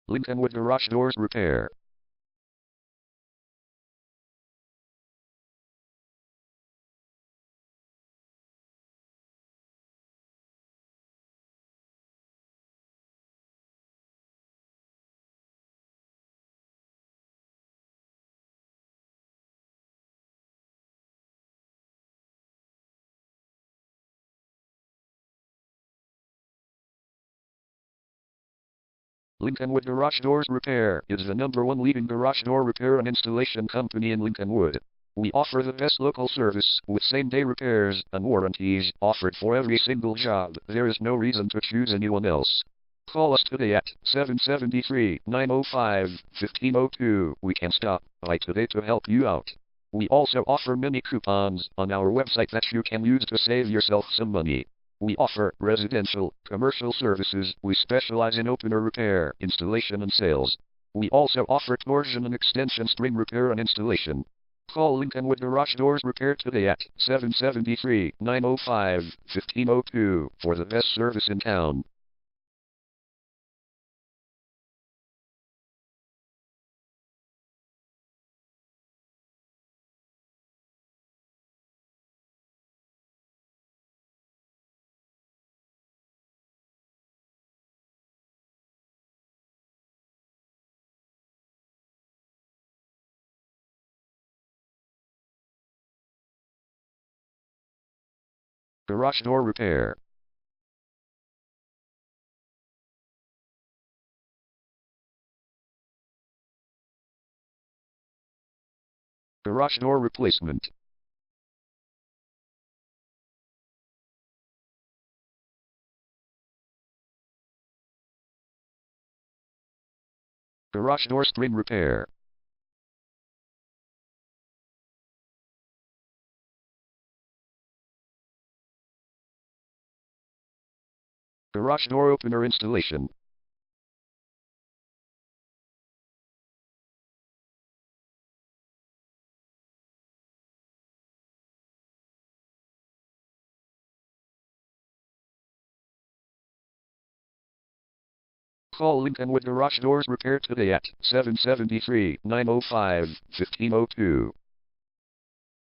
Lincolnwood Garage Doors Repair. Lincolnwood Garage Doors Repair is the #1 leading garage door repair and installation company in Lincolnwood. We offer the best local service with same-day repairs and warranties offered for every single job. There is no reason to choose anyone else. Call us today at 773-905-1502. We can stop by today to help you out. We also offer many coupons on our website that you can use to save yourself some money. We offer residential, commercial services. We specialize in opener repair, installation and sales. We also offer torsion and extension string repair and installation. Call Lincolnwood Garage Doors Repair today at 773-905-1502 for the best service in town. Garage door repair. Garage door replacement. Garage door string repair. Garage door opener installation. Call Lincolnwood Garage Doors Repair today at 773-905-1502.